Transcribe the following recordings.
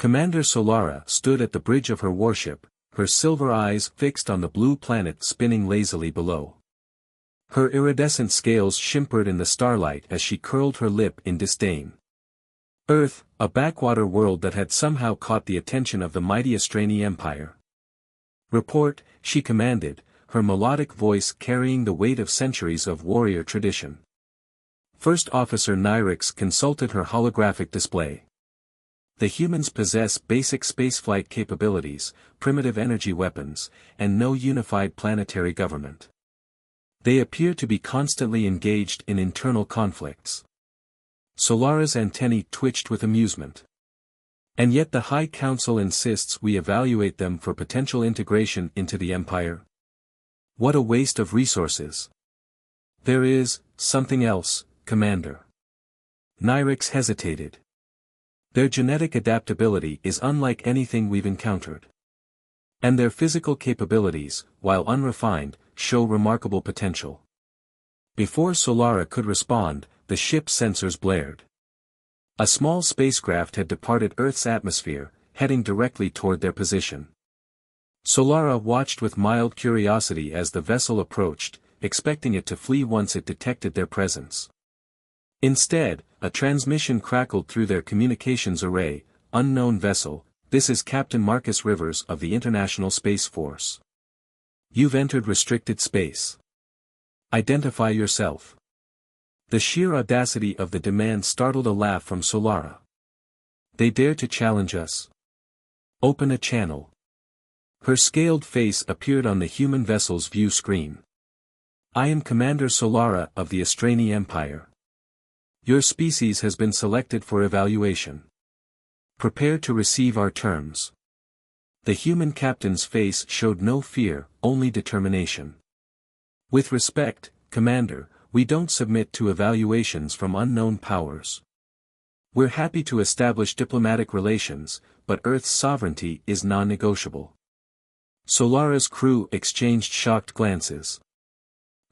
Commander Solara stood at the bridge of her warship, her silver eyes fixed on the blue planet spinning lazily below. Her iridescent scales shimmered in the starlight as she curled her lip in disdain. Earth, a backwater world that had somehow caught the attention of the mighty Astrani Empire. Report, she commanded, her melodic voice carrying the weight of centuries of warrior tradition. First Officer Nyrix consulted her holographic display. The humans possess basic spaceflight capabilities, primitive energy weapons, and no unified planetary government. They appear to be constantly engaged in internal conflicts. Solara's antennae twitched with amusement. And yet the High Council insists we evaluate them for potential integration into the Empire? What a waste of resources. There is something else, Commander. Nyrix hesitated. Their genetic adaptability is unlike anything we've encountered. And their physical capabilities, while unrefined, show remarkable potential. Before Solara could respond, the ship's sensors blared. A small spacecraft had departed Earth's atmosphere, heading directly toward their position. Solara watched with mild curiosity as the vessel approached, expecting it to flee once it detected their presence. Instead, a transmission crackled through their communications array. Unknown vessel, this is Captain Marcus Rivers of the International Space Force. You've entered restricted space. Identify yourself. The sheer audacity of the demand startled a laugh from Solara. They dare to challenge us. Open a channel. Her scaled face appeared on the human vessel's view screen. I am Commander Solara of the Astrani Empire. Your species has been selected for evaluation. Prepare to receive our terms. The human captain's face showed no fear, only determination. With respect, Commander, we don't submit to evaluations from unknown powers. We're happy to establish diplomatic relations, but Earth's sovereignty is non-negotiable. Solara's crew exchanged shocked glances.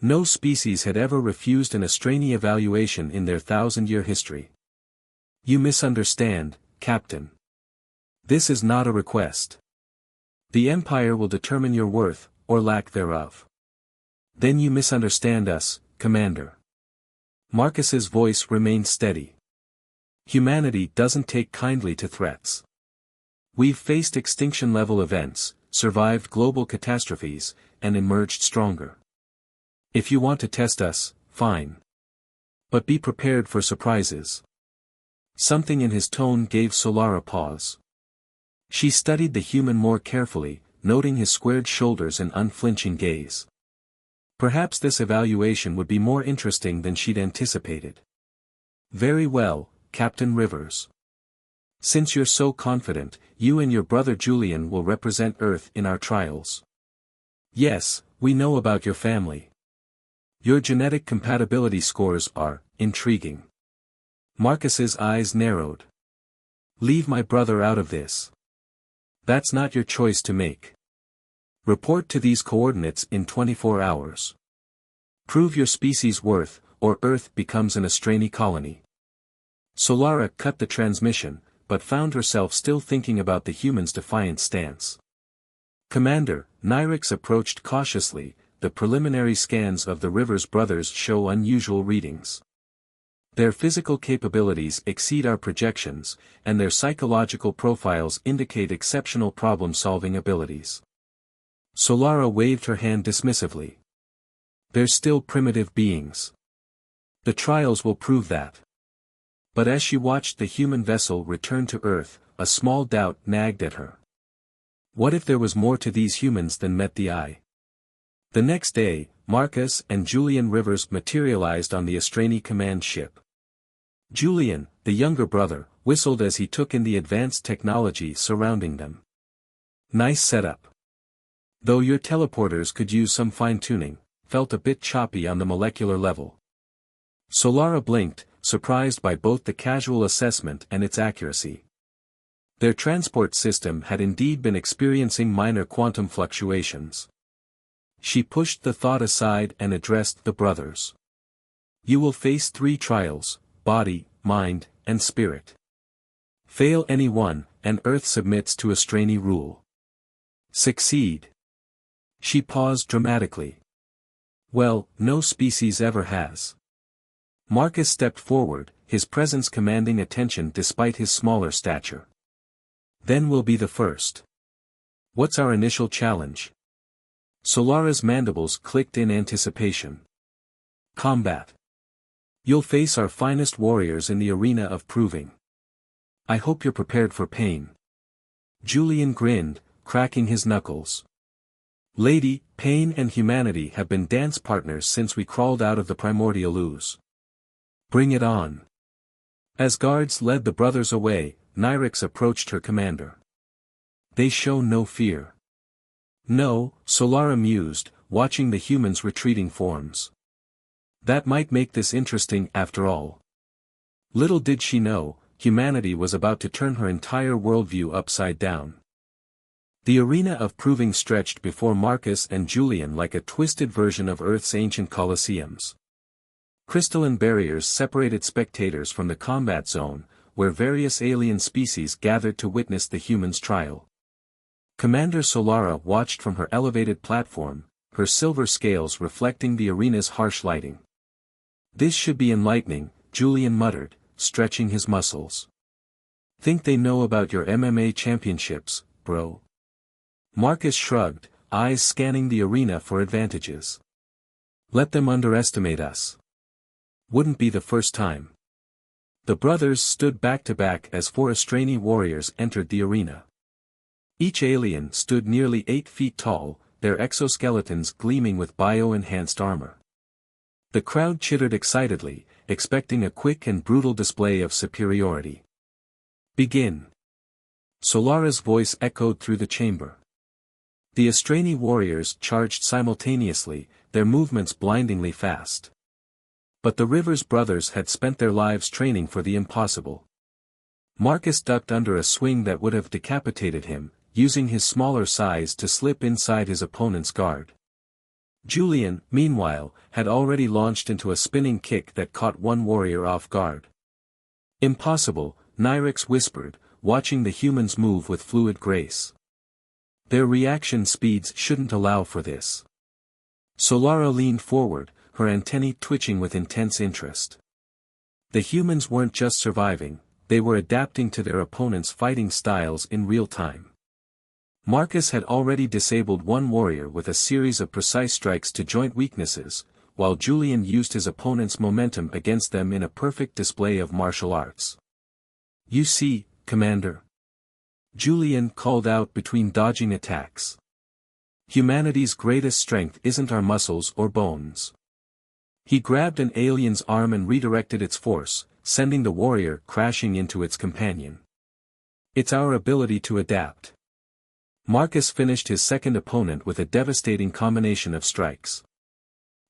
No species had ever refused an Astrani evaluation in their 1,000-year history. You misunderstand, Captain. This is not a request. The Empire will determine your worth, or lack thereof. Then you misunderstand us, Commander. Marcus's voice remained steady. Humanity doesn't take kindly to threats. We've faced extinction-level events, survived global catastrophes, and emerged stronger. If you want to test us, fine. But be prepared for surprises. Something in his tone gave Solara pause. She studied the human more carefully, noting his squared shoulders and unflinching gaze. Perhaps this evaluation would be more interesting than she'd anticipated. Very well, Captain Rivers. Since you're so confident, you and your brother Julian will represent Earth in our trials. Yes, we know about your family. Your genetic compatibility scores are intriguing. Marcus's eyes narrowed. Leave my brother out of this. That's not your choice to make. Report to these coordinates in 24 hours. Prove your species' worth, or Earth becomes an Astrani colony. Solara cut the transmission, but found herself still thinking about the humans' defiant stance. Commander, Nyrix approached cautiously. The preliminary scans of the Rivers brothers show unusual readings. Their physical capabilities exceed our projections, and their psychological profiles indicate exceptional problem-solving abilities. Solara waved her hand dismissively. They're still primitive beings. The trials will prove that. But as she watched the human vessel return to Earth, a small doubt nagged at her. What if there was more to these humans than met the eye? The next day, Marcus and Julian Rivers materialized on the Astrani command ship. Julian, the younger brother, whistled as he took in the advanced technology surrounding them. Nice setup. Though your teleporters could use some fine-tuning, felt a bit choppy on the molecular level. Solara blinked, surprised by both the casual assessment and its accuracy. Their transport system had indeed been experiencing minor quantum fluctuations. She pushed the thought aside and addressed the brothers. You will face 3 trials, body, mind, and spirit. Fail any one, and Earth submits to Astrani rule. Succeed. She paused dramatically. Well, no species ever has. Marcus stepped forward, his presence commanding attention despite his smaller stature. Then we'll be the first. What's our initial challenge? Solara's mandibles clicked in anticipation. Combat. You'll face our finest warriors in the arena of proving. I hope you're prepared for pain. Julian grinned, cracking his knuckles. Lady, pain and humanity have been dance partners since we crawled out of the primordial ooze. Bring it on. As guards led the brothers away, Nyrix approached her commander. They show no fear. No, Solara mused, watching the humans' retreating forms. That might make this interesting after all. Little did she know, humanity was about to turn her entire worldview upside down. The arena of proving stretched before Marcus and Julian like a twisted version of Earth's ancient colosseums. Crystalline barriers separated spectators from the combat zone, where various alien species gathered to witness the humans' trial. Commander Solara watched from her elevated platform, her silver scales reflecting the arena's harsh lighting. This should be enlightening, Julian muttered, stretching his muscles. Think they know about your MMA championships, bro? Marcus shrugged, eyes scanning the arena for advantages. Let them underestimate us. Wouldn't be the first time. The brothers stood back to back as 4 Astrani warriors entered the arena. Each alien stood nearly 8 feet tall, their exoskeletons gleaming with bio-enhanced armor. The crowd chittered excitedly, expecting a quick and brutal display of superiority. Begin. Solara's voice echoed through the chamber. The Astrani warriors charged simultaneously, their movements blindingly fast. But the Rivers brothers had spent their lives training for the impossible. Marcus ducked under a swing that would have decapitated him, using his smaller size to slip inside his opponent's guard. Julian, meanwhile, had already launched into a spinning kick that caught one warrior off guard. Impossible, Nyrix whispered, watching the humans move with fluid grace. Their reaction speeds shouldn't allow for this. Solara leaned forward, her antennae twitching with intense interest. The humans weren't just surviving, they were adapting to their opponents' fighting styles in real time. Marcus had already disabled one warrior with a series of precise strikes to joint weaknesses, while Julian used his opponent's momentum against them in a perfect display of martial arts. You see, Commander. Julian called out between dodging attacks. Humanity's greatest strength isn't our muscles or bones. He grabbed an alien's arm and redirected its force, sending the warrior crashing into its companion. It's our ability to adapt. Marcus finished his second opponent with a devastating combination of strikes.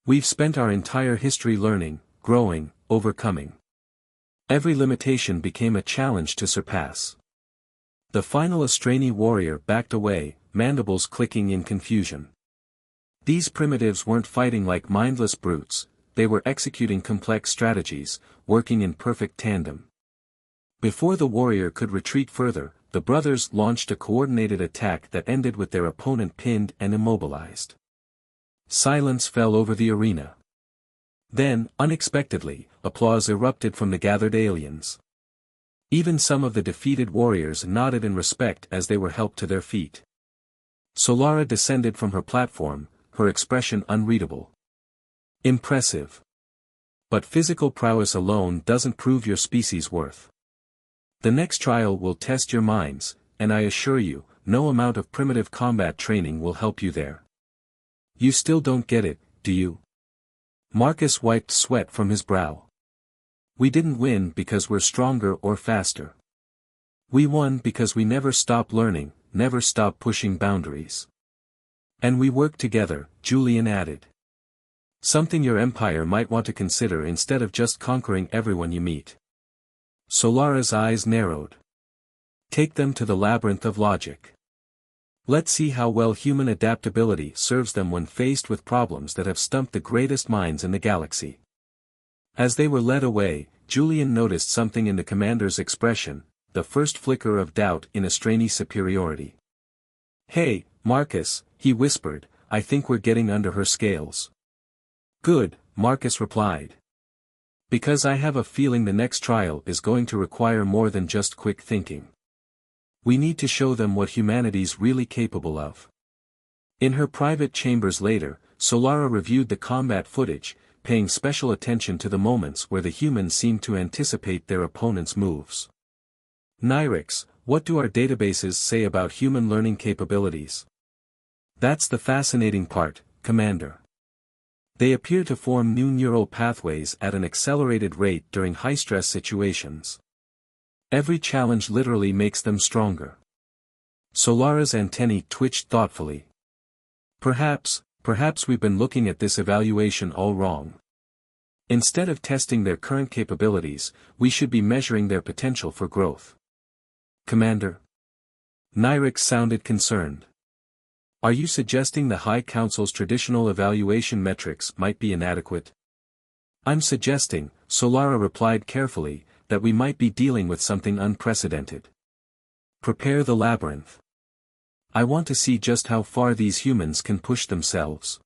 We've spent our entire history learning, growing, overcoming. Every limitation became a challenge to surpass. The final Astrani warrior backed away, mandibles clicking in confusion. These primitives weren't fighting like mindless brutes, they were executing complex strategies, working in perfect tandem. Before the warrior could retreat further, the brothers launched a coordinated attack that ended with their opponent pinned and immobilized. Silence fell over the arena. Then, unexpectedly, applause erupted from the gathered aliens. Even some of the defeated warriors nodded in respect as they were helped to their feet. Solara descended from her platform, her expression unreadable. Impressive. But physical prowess alone doesn't prove your species' worth. The next trial will test your minds, and I assure you, no amount of primitive combat training will help you there. You still don't get it, do you? Marcus wiped sweat from his brow. We didn't win because we're stronger or faster. We won because we never stop learning, never stop pushing boundaries. And we work together, Julian added. Something your empire might want to consider instead of just conquering everyone you meet. Solara's eyes narrowed. Take them to the labyrinth of logic. Let's see how well human adaptability serves them when faced with problems that have stumped the greatest minds in the galaxy. As they were led away, Julian noticed something in the commander's expression, the first flicker of doubt in Astraini's superiority. "Hey, Marcus," he whispered, "I think we're getting under her scales." "Good," Marcus replied. "Because I have a feeling the next trial is going to require more than just quick thinking. We need to show them what humanity's really capable of." In her private chambers later, Solara reviewed the combat footage, paying special attention to the moments where the humans seemed to anticipate their opponent's moves. "Nyrix, what do our databases say about human learning capabilities?" "That's the fascinating part, Commander. They appear to form new neural pathways at an accelerated rate during high-stress situations. Every challenge literally makes them stronger." Solara's antennae twitched thoughtfully. Perhaps we've been looking at this evaluation all wrong. Instead of testing their current capabilities, we should be measuring their potential for growth." "Commander?" Nyrix sounded concerned. "Are you suggesting the High Council's traditional evaluation metrics might be inadequate?" "I'm suggesting," Solara replied carefully, "that we might be dealing with something unprecedented. Prepare the labyrinth. I want to see just how far these humans can push themselves."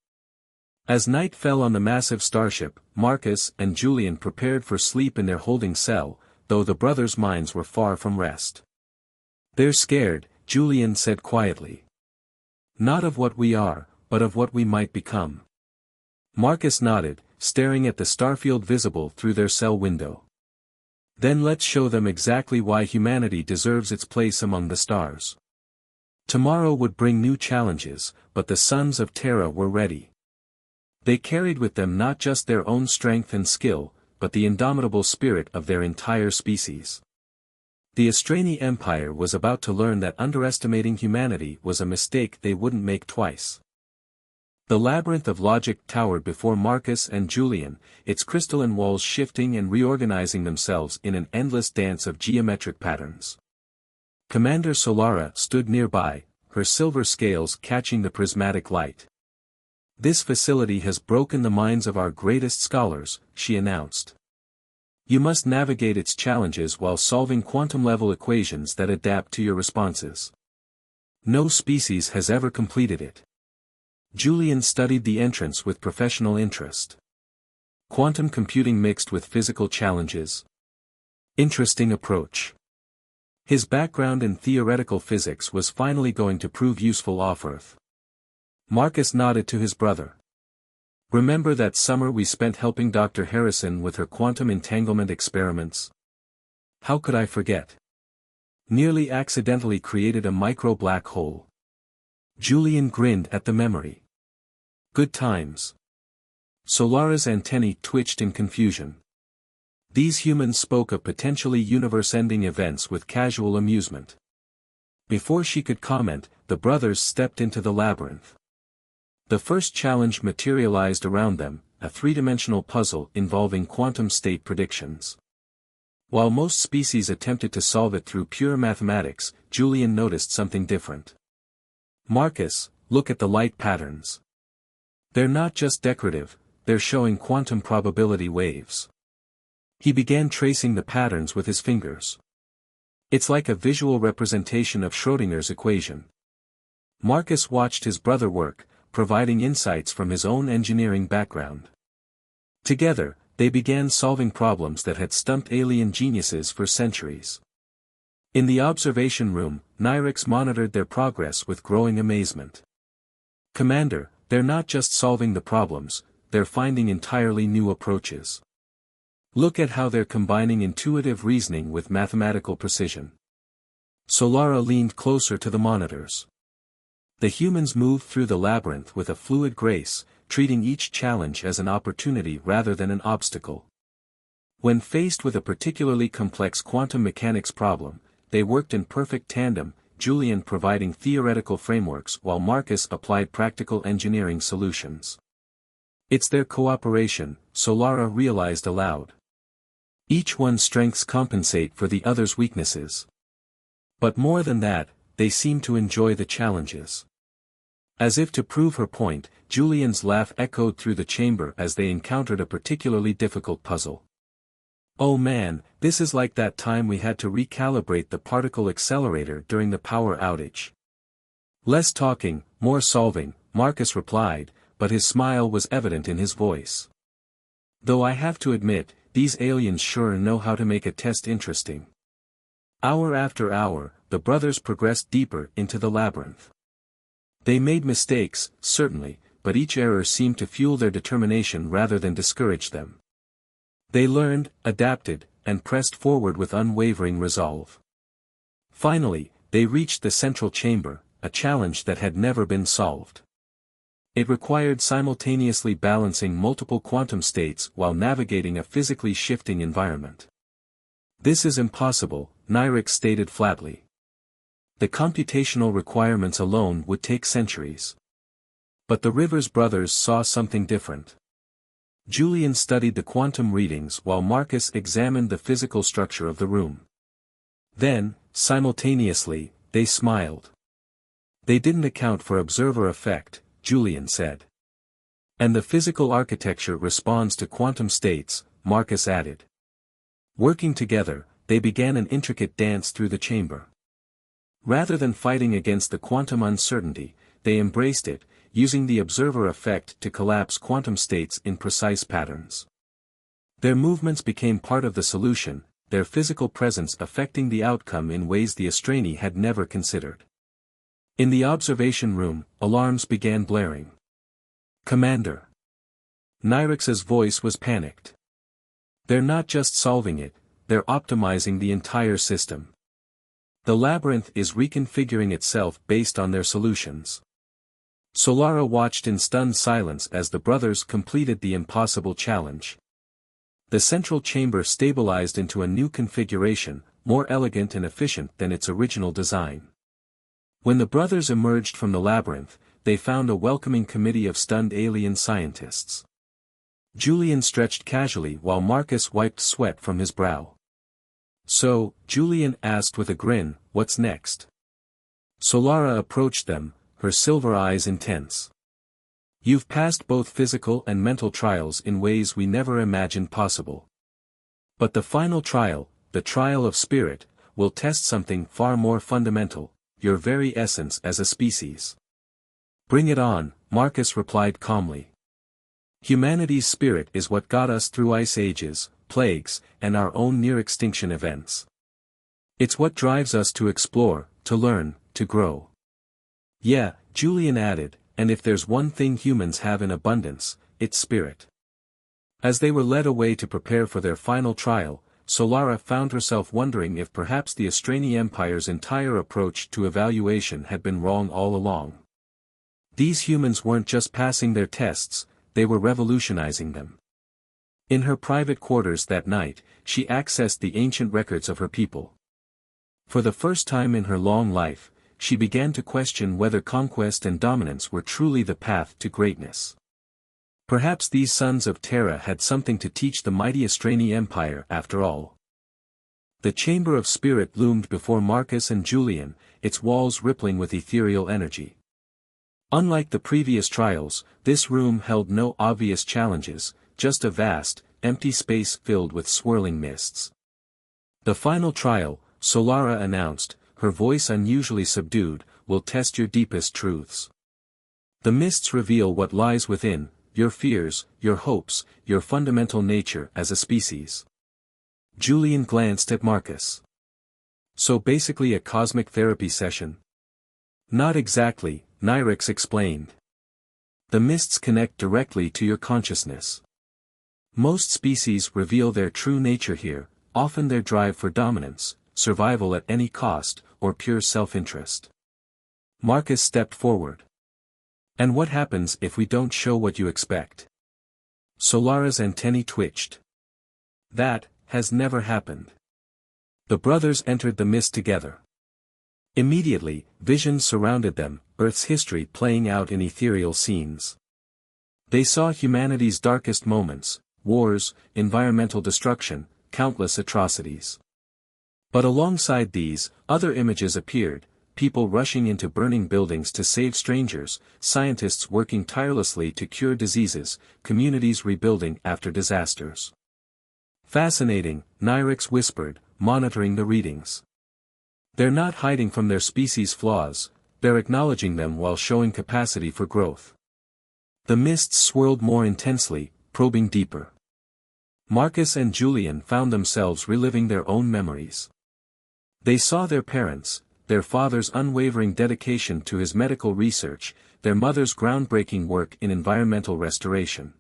As night fell on the massive starship, Marcus and Julian prepared for sleep in their holding cell, though the brothers' minds were far from rest. "They're scared," Julian said quietly. "Not of what we are, but of what we might become." Marcus nodded, staring at the starfield visible through their cell window. "Then let's show them exactly why humanity deserves its place among the stars." Tomorrow would bring new challenges, but the sons of Terra were ready. They carried with them not just their own strength and skill, but the indomitable spirit of their entire species. The Astraini Empire was about to learn that underestimating humanity was a mistake they wouldn't make twice. The labyrinth of logic towered before Marcus and Julian, its crystalline walls shifting and reorganizing themselves in an endless dance of geometric patterns. Commander Solara stood nearby, her silver scales catching the prismatic light. "This facility has broken the minds of our greatest scholars," she announced. "You must navigate its challenges while solving quantum-level equations that adapt to your responses. No species has ever completed it." Julian studied the entrance with professional interest. Quantum computing mixed with physical challenges. Interesting approach. His background in theoretical physics was finally going to prove useful off-Earth. Marcus nodded to his brother. "Remember that summer we spent helping Dr. Harrison with her quantum entanglement experiments? How could I forget? Nearly accidentally created a micro-black hole." Julian grinned at the memory. "Good times." Solara's antennae twitched in confusion. These humans spoke of potentially universe-ending events with casual amusement. Before she could comment, the brothers stepped into the labyrinth. The first challenge materialized around them, a three-dimensional puzzle involving quantum state predictions. While most species attempted to solve it through pure mathematics, Julian noticed something different. "Marcus, look at the light patterns. They're not just decorative, they're showing quantum probability waves." He began tracing the patterns with his fingers. "It's like a visual representation of Schrödinger's equation." Marcus watched his brother work, providing insights from his own engineering background. Together, they began solving problems that had stumped alien geniuses for centuries. In the observation room, Nyrix monitored their progress with growing amazement. "Commander, they're not just solving the problems, they're finding entirely new approaches. Look at how they're combining intuitive reasoning with mathematical precision." Solara leaned closer to the monitors. The humans moved through the labyrinth with a fluid grace, treating each challenge as an opportunity rather than an obstacle. When faced with a particularly complex quantum mechanics problem, they worked in perfect tandem, Julian providing theoretical frameworks while Marcus applied practical engineering solutions. It's their cooperation, Solara realized aloud. Each one's strengths compensate for the other's weaknesses. But more than that, they seem to enjoy the challenges. As if to prove her point, Julian's laugh echoed through the chamber as they encountered a particularly difficult puzzle. Oh man, this is like that time we had to recalibrate the particle accelerator during the power outage. Less talking, more solving, Marcus replied, but his smile was evident in his voice. Though I have to admit, these aliens sure know how to make a test interesting. Hour after hour, the brothers progressed deeper into the labyrinth. They made mistakes, certainly, but each error seemed to fuel their determination rather than discourage them. They learned, adapted, and pressed forward with unwavering resolve. Finally, they reached the central chamber, a challenge that had never been solved. It required simultaneously balancing multiple quantum states while navigating a physically shifting environment. This is impossible, Nyrix stated flatly. The computational requirements alone would take centuries. But the Rivers brothers saw something different. Julian studied the quantum readings while Marcus examined the physical structure of the room. Then, simultaneously, they smiled. They didn't account for observer effect, Julian said. And the physical architecture responds to quantum states, Marcus added. Working together, they began an intricate dance through the chamber. Rather than fighting against the quantum uncertainty, they embraced it, using the observer effect to collapse quantum states in precise patterns. Their movements became part of the solution, their physical presence affecting the outcome in ways the Astrani had never considered. In the observation room, alarms began blaring. Commander. Nyrix's voice was panicked. They're not just solving it, they're optimizing the entire system. The labyrinth is reconfiguring itself based on their solutions. Solara watched in stunned silence as the brothers completed the impossible challenge. The central chamber stabilized into a new configuration, more elegant and efficient than its original design. When the brothers emerged from the labyrinth, they found a welcoming committee of stunned alien scientists. Julian stretched casually while Marcus wiped sweat from his brow. So, Julian asked with a grin, what's next? Solara approached them, her silver eyes intense. You've passed both physical and mental trials in ways we never imagined possible. But the final trial, the trial of spirit, will test something far more fundamental, your very essence as a species. Bring it on, Marcus replied calmly. Humanity's spirit is what got us through ice ages, plagues, and our own near-extinction events. It's what drives us to explore, to learn, to grow. Yeah, Julian added, and if there's one thing humans have in abundance, it's spirit. As they were led away to prepare for their final trial, Solara found herself wondering if perhaps the Astrani Empire's entire approach to evaluation had been wrong all along. These humans weren't just passing their tests, they were revolutionizing them. In her private quarters that night, she accessed the ancient records of her people. For the first time in her long life, she began to question whether conquest and dominance were truly the path to greatness. Perhaps these sons of Terra had something to teach the mighty Astrani Empire after all. The Chamber of Spirit loomed before Marcus and Julian, its walls rippling with ethereal energy. Unlike the previous trials, this room held no obvious challenges, just a vast, empty space filled with swirling mists. The final trial, Solara announced, her voice unusually subdued, will test your deepest truths. The mists reveal what lies within, your fears, your hopes, your fundamental nature as a species. Julian glanced at Marcus. So basically a cosmic therapy session? Not exactly, Nyrix explained. The mists connect directly to your consciousness. Most species reveal their true nature here, often their drive for dominance, survival at any cost, or pure self-interest. Marcus stepped forward. And what happens if we don't show what you expect? Solara's antennae twitched. That has never happened. The brothers entered the mist together. Immediately, visions surrounded them, Earth's history playing out in ethereal scenes. They saw humanity's darkest moments, wars, environmental destruction, countless atrocities. But alongside these, other images appeared, people rushing into burning buildings to save strangers, scientists working tirelessly to cure diseases, communities rebuilding after disasters. Fascinating, Nyrix whispered, monitoring the readings. They're not hiding from their species' flaws, they're acknowledging them while showing capacity for growth. The mists swirled more intensely, probing deeper. Marcus and Julian found themselves reliving their own memories. They saw their parents, their father's unwavering dedication to his medical research, their mother's groundbreaking work in environmental restoration.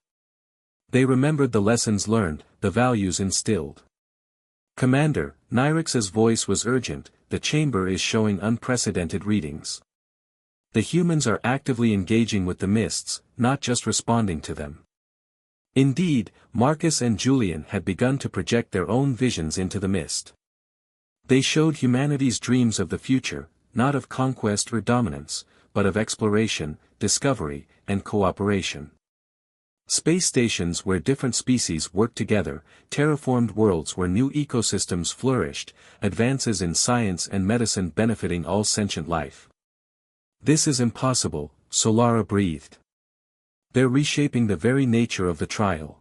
They remembered the lessons learned, the values instilled. Commander, Nyrix's voice was urgent, the chamber is showing unprecedented readings. The humans are actively engaging with the mists, not just responding to them. Indeed, Marcus and Julian had begun to project their own visions into the mist. They showed humanity's dreams of the future, not of conquest or dominance, but of exploration, discovery, and cooperation. Space stations where different species worked together, terraformed worlds where new ecosystems flourished, advances in science and medicine benefiting all sentient life. This is impossible, Solara breathed. They're reshaping the very nature of the trial.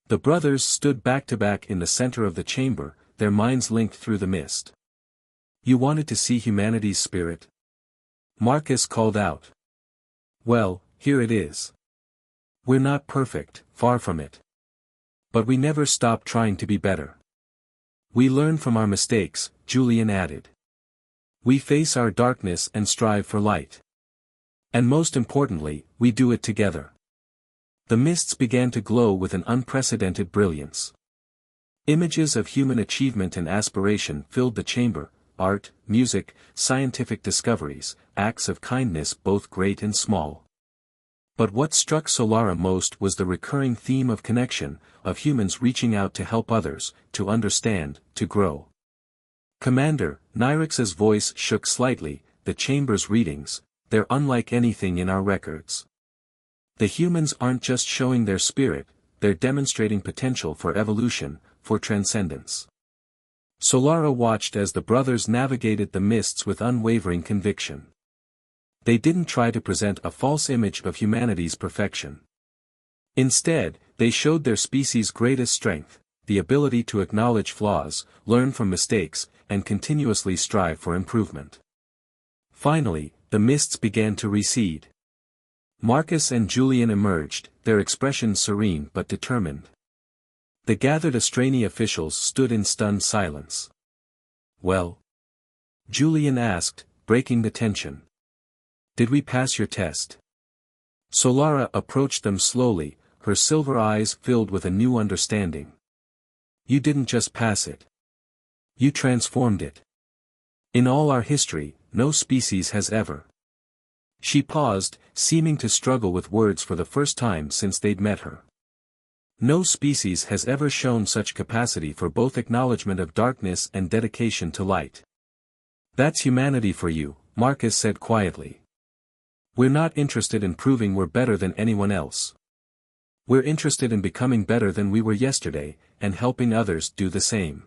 The brothers stood back to back in the center of the chamber, their minds linked through the mist. You wanted to see humanity's spirit? Marcus called out. Well, here it is. We're not perfect, far from it. But we never stop trying to be better. We learn from our mistakes, Julian added. We face our darkness and strive for light. And most importantly, we do it together. The mists began to glow with an unprecedented brilliance. Images of human achievement and aspiration filled the chamber, art, music, scientific discoveries, acts of kindness both great and small. But what struck Solara most was the recurring theme of connection, of humans reaching out to help others, to understand, to grow. Commander, Nyrix's voice shook slightly, the chamber's readings, they're unlike anything in our records. The humans aren't just showing their spirit, they're demonstrating potential for evolution, for transcendence. Solara watched as the brothers navigated the mists with unwavering conviction. They didn't try to present a false image of humanity's perfection. Instead, they showed their species' greatest strength, the ability to acknowledge flaws, learn from mistakes, and continuously strive for improvement. Finally, the mists began to recede. Marcus and Julian emerged, their expressions serene but determined. The gathered Astrani officials stood in stunned silence. Well? Julian asked, breaking the tension. Did we pass your test? Solara approached them slowly, her silver eyes filled with a new understanding. You didn't just pass it. You transformed it. In all our history, no species has ever. She paused, seeming to struggle with words for the first time since they'd met her. No species has ever shown such capacity for both acknowledgement of darkness and dedication to light. That's humanity for you, Marcus said quietly. We're not interested in proving we're better than anyone else. We're interested in becoming better than we were yesterday, and helping others do the same.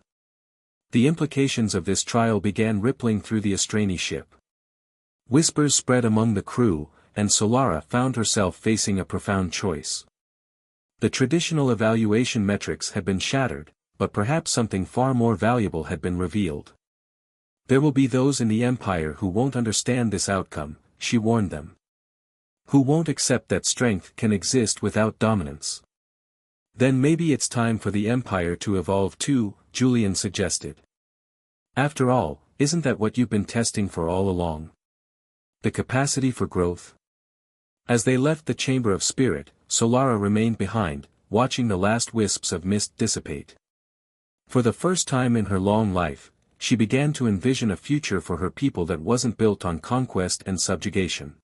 The implications of this trial began rippling through the Astrani ship. Whispers spread among the crew, and Solara found herself facing a profound choice. The traditional evaluation metrics had been shattered, but perhaps something far more valuable had been revealed. There will be those in the Empire who won't understand this outcome, she warned them. Who won't accept that strength can exist without dominance. Then maybe it's time for the Empire to evolve too, Julian suggested. After all, isn't that what you've been testing for all along? The capacity for growth? As they left the Chamber of Spirit, Solara remained behind, watching the last wisps of mist dissipate. For the first time in her long life, she began to envision a future for her people that wasn't built on conquest and subjugation.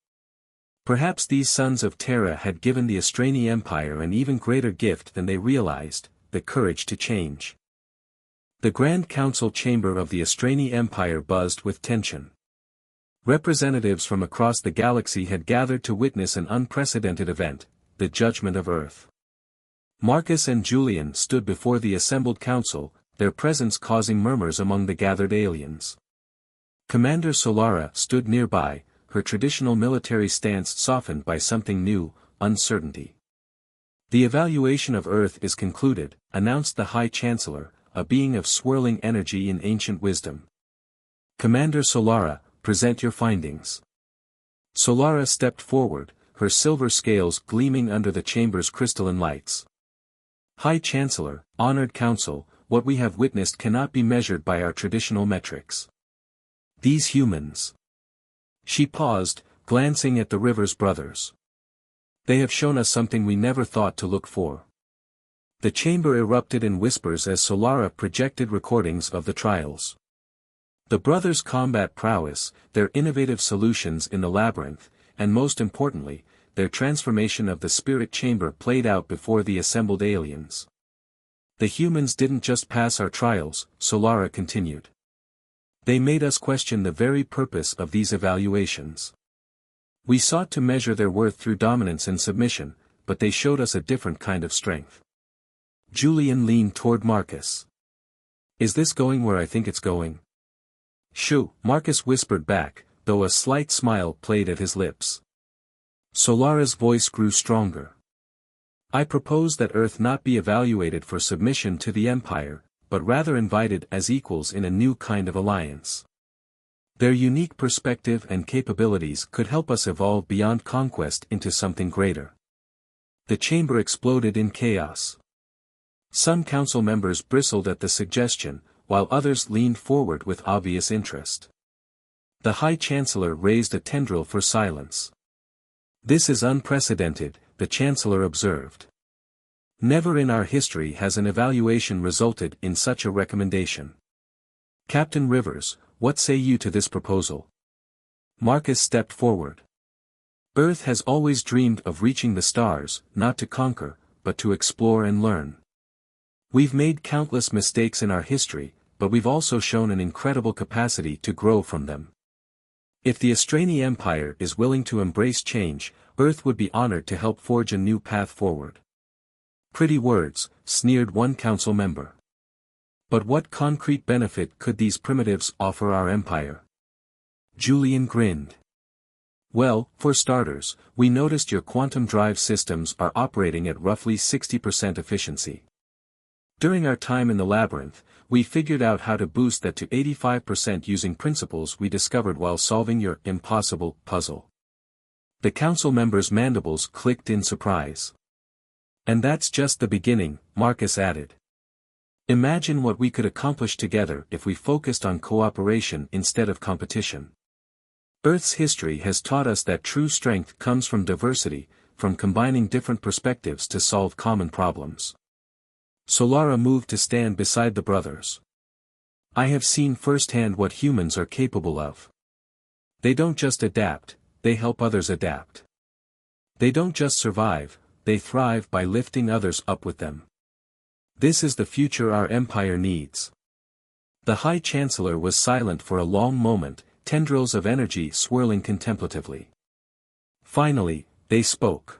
Perhaps these sons of Terra had given the Astrani Empire an even greater gift than they realized, the courage to change. The Grand Council chamber of the Astrani Empire buzzed with tension. Representatives from across the galaxy had gathered to witness an unprecedented event, the judgment of Earth. Marcus and Julian stood before the assembled council, their presence causing murmurs among the gathered aliens. Commander Solara stood nearby, her traditional military stance softened by something new, uncertainty. The evaluation of Earth is concluded, announced the High Chancellor, a being of swirling energy and ancient wisdom. Commander Solara, present your findings. Solara stepped forward, her silver scales gleaming under the chamber's crystalline lights. High Chancellor, honored Council, what we have witnessed cannot be measured by our traditional metrics. These humans. She paused, glancing at the Rivers brothers. They have shown us something we never thought to look for. The chamber erupted in whispers as Solara projected recordings of the trials. The brothers' combat prowess, their innovative solutions in the labyrinth, and most importantly, their transformation of the spirit chamber played out before the assembled aliens. The humans didn't just pass our trials, Solara continued. They made us question the very purpose of these evaluations. We sought to measure their worth through dominance and submission, but they showed us a different kind of strength. Julian leaned toward Marcus. Is this going where I think it's going? Shoo, Marcus whispered back, though a slight smile played at his lips. Solara's voice grew stronger. I propose that Earth not be evaluated for submission to the Empire, but rather invited as equals in a new kind of alliance. Their unique perspective and capabilities could help us evolve beyond conquest into something greater. The chamber exploded in chaos. Some council members bristled at the suggestion, while others leaned forward with obvious interest. The High Chancellor raised a tendril for silence. This is unprecedented, the Chancellor observed. Never in our history has an evaluation resulted in such a recommendation. Captain Rivers, what say you to this proposal? Marcus stepped forward. Earth has always dreamed of reaching the stars, not to conquer, but to explore and learn. We've made countless mistakes in our history, but we've also shown an incredible capacity to grow from them. If the Astrani Empire is willing to embrace change, Earth would be honored to help forge a new path forward. Pretty words, sneered one council member. But what concrete benefit could these primitives offer our empire? Julian grinned. Well, for starters, we noticed your quantum drive systems are operating at roughly 60% efficiency. During our time in the labyrinth, we figured out how to boost that to 85% using principles we discovered while solving your impossible puzzle. The council members' mandibles clicked in surprise. And that's just the beginning, Marcus added. Imagine what we could accomplish together if we focused on cooperation instead of competition. Earth's history has taught us that true strength comes from diversity, from combining different perspectives to solve common problems. Solara moved to stand beside the brothers. I have seen firsthand what humans are capable of. They don't just adapt, they help others adapt. They don't just survive, they thrive by lifting others up with them. This is the future our empire needs. The High Chancellor was silent for a long moment, tendrils of energy swirling contemplatively. Finally, they spoke.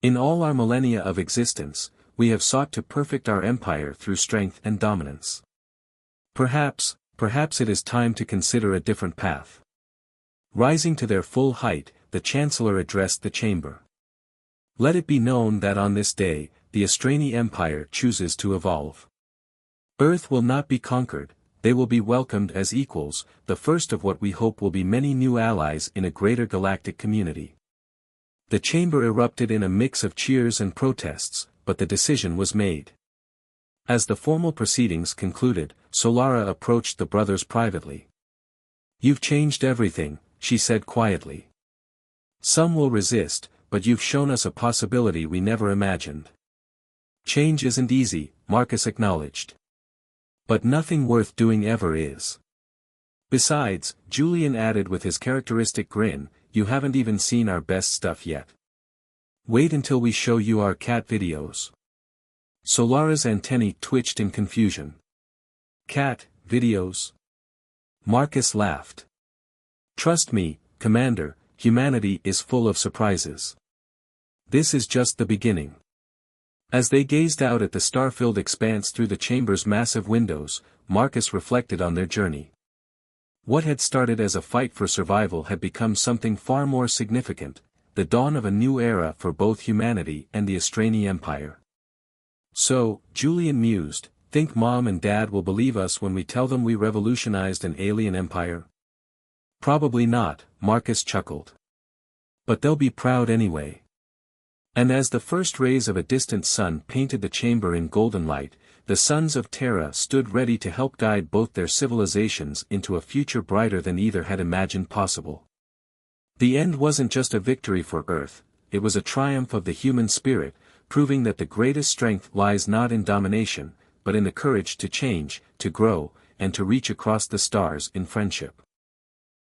In all our millennia of existence, we have sought to perfect our empire through strength and dominance. Perhaps it is time to consider a different path. Rising to their full height, the Chancellor addressed the chamber. Let it be known that on this day, the Astrani Empire chooses to evolve. Earth will not be conquered, they will be welcomed as equals, the first of what we hope will be many new allies in a greater galactic community. The chamber erupted in a mix of cheers and protests, but the decision was made. As the formal proceedings concluded, Solara approached the brothers privately. You've changed everything, she said quietly. Some will resist, but you've shown us a possibility we never imagined. Change isn't easy, Marcus acknowledged. But nothing worth doing ever is. Besides, Julian added with his characteristic grin, you haven't even seen our best stuff yet. Wait until we show you our cat videos. Solara's antennae twitched in confusion. Cat videos? Marcus laughed. Trust me, Commander, humanity is full of surprises. This is just the beginning. As they gazed out at the star-filled expanse through the chamber's massive windows, Marcus reflected on their journey. What had started as a fight for survival had become something far more significant, the dawn of a new era for both humanity and the Astrani Empire. So, Julian mused, think Mom and Dad will believe us when we tell them we revolutionized an alien empire? Probably not, Marcus chuckled. But they'll be proud anyway. And as the first rays of a distant sun painted the chamber in golden light, the sons of Terra stood ready to help guide both their civilizations into a future brighter than either had imagined possible. The end wasn't just a victory for Earth, it was a triumph of the human spirit, proving that the greatest strength lies not in domination, but in the courage to change, to grow, and to reach across the stars in friendship.